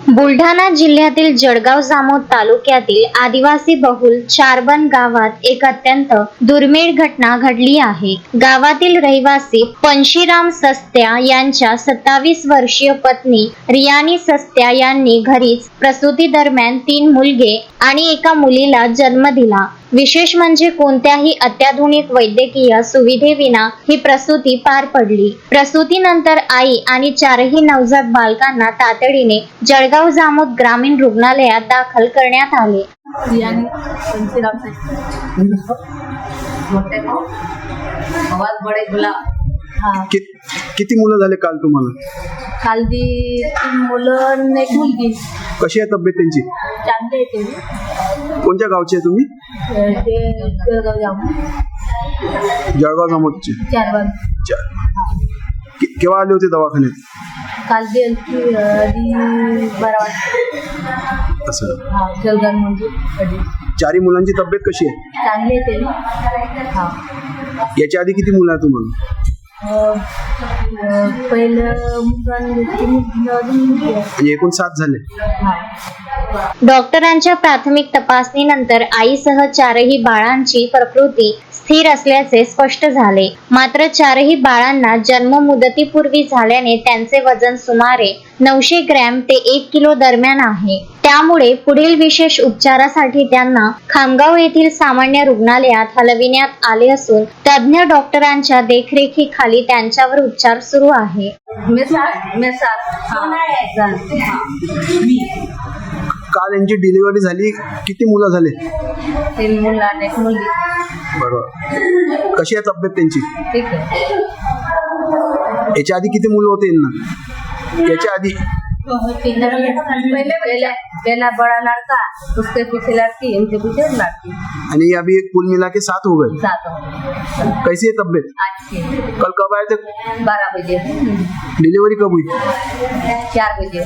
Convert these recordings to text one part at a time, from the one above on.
बुलढाणा जिल्ह्यातील जळगाव जामोद तालुक्यातील आदिवासी बहुल चारबन गावात एक अत्यंत दुर्मिळ घटना घडली आहे। गावातील रहिवासी पंशीराम सस्त्या यांच्या 27 वर्षीय पत्नी रियानी सस्त्या यांनी घरीच प्रसूती दरम्यान 3 मुलगे आणि एका मुलीला जन्म दिला। विशेष म्हणजे कोणत्याही अत्याधुनिक वैद्यकीय सुविधेविना ही प्रसूती पार पडली। प्रसूतीनंतर आई आणि 4ही नवजात बालकांना तातडीने जळगाव जामोद ग्रामीण रुग्णालयात दाखल करण्यात आले। किती मुलं झाले काल तुम्हाला? काल 3 मुलं आणि 1 मुलगी। कशी आहे तब्येत त्यांची? चांगली आहे ते। कोणत्या गावचे आहे तुम्ही? जळगाव जामोदचे। चारबन। केव्हा आले होते दवाखान्यात? काल आधी 12 वाजता। असं जळगाव मध्ये। 4 मुलांची तब्येत कशी आहे? चांगली आहे ते। याच्या आधी किती मुलं आहे तुम्हाला? पहिलं म्हणजे एकूण 7 झाले। डॉक्टरांच्या प्राथमिक तपासणीनंतर आईसह 4ही बाळांची प्रकृती स्थिर असल्याचे स्पष्ट झाले। मात्र 4ही बाळांना जन्म मुदतीपूर्वी झाल्याने त्यांचे वजन सुमारे 900 ग्रॅम ते 1 किलो दरम्यान आहे। त्यामुळे पुढील विशेष उपचारासाठी त्यांना खामगाव येथील सामान्य रुग्णालयात हलविण्यात आले असून तज्ञ डॉक्टरांच्या देखरेखीखाली त्यांच्यावर उपचार सुरू आहे। काल यांची डिलिव्हरी झाली, किती मुलं झाले? 3 मुलं आणि 1 मुलगी। बरोबर। कशी आहे तब्येत त्यांची? ठीक आहे। याच्या आधी किती मुलं होते यांना? याच्या आधी पहला बड़ा लड़का, उसके पीछे लड़की, उनके पीछे लड़की, आणि अभी कुल मिला के 7 हो गए। 7 हो गए। कैसी है तब्येत? अच्छी। कल कब आए थे? 12 बजे। डिलीवरी कब हुई? 4 बजे।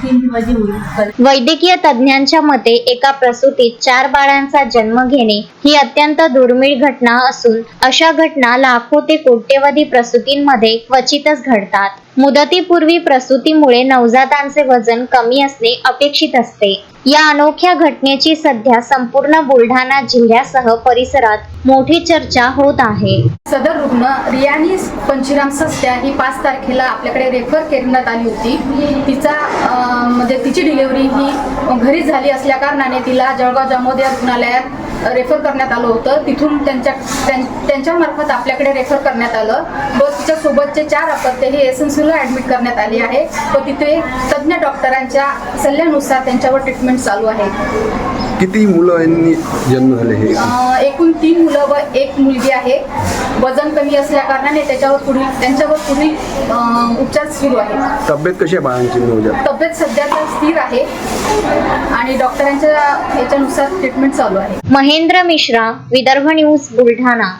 3 बजे हुई। वैद्यकीय तज्ञांच्या मते एका प्रसूतीत 4 बाळांचा जन्म घेणे ही अत्यंत दुर्मिळ घटना असून अशा घटना लाखो ते कोट्यवधी प्रसूतींमध्ये क्वचितच घडतात। मुदतीपूर्वी प्रसूतीमुळे नवजातांचे वजन कमी असणे अपेक्षित असते। या अनोख्या घटनेची सध्या संपूर्ण बुलढाणा जिल्ह्यासह परिसरात मोठी चर्चा होत आहे। सदर रुग्ण रियानी पंशीराम सस्त्या ही 5 तारखेला आपल्याकडे रेफर करण्यात आली होती। तिचा म्हणजे तिची डिलिव्हरी ही घरी झाली असल्या कारणाने तिला जळगाव जामोद या रुग्णालयात रेफर करण्यात आलं होतं। तिथून त्यांच्या मार्फत आपल्याकडे रेफर करण्यात आलं व तिच्या सोबतचे 4 अपत्य हे एसएनसीला ऍडमिट करण्यात आले आहे व तिथे तज्ञ डॉक्टरांच्या सल्ल्यानुसार त्यांच्यावर ट्रीटमेंट चालू आहे। किती मुलं यांनी जन्म झाले? हे एकूण 3 मुलं व 1 मुलगी आहे। वजन कमी असल्या कारणाने त्यांच्यावर पुढील उपचार सुरू आहे। तब्येत कशी आहे बाळांची? तब्येत सध्या तर स्थिर आहे आणि डॉक्टरांच्या याच्यानुसार ट्रीटमेंट चालू आहे। महेंद्र मिश्रा, विदर्भ न्यूज, बुलढाणा।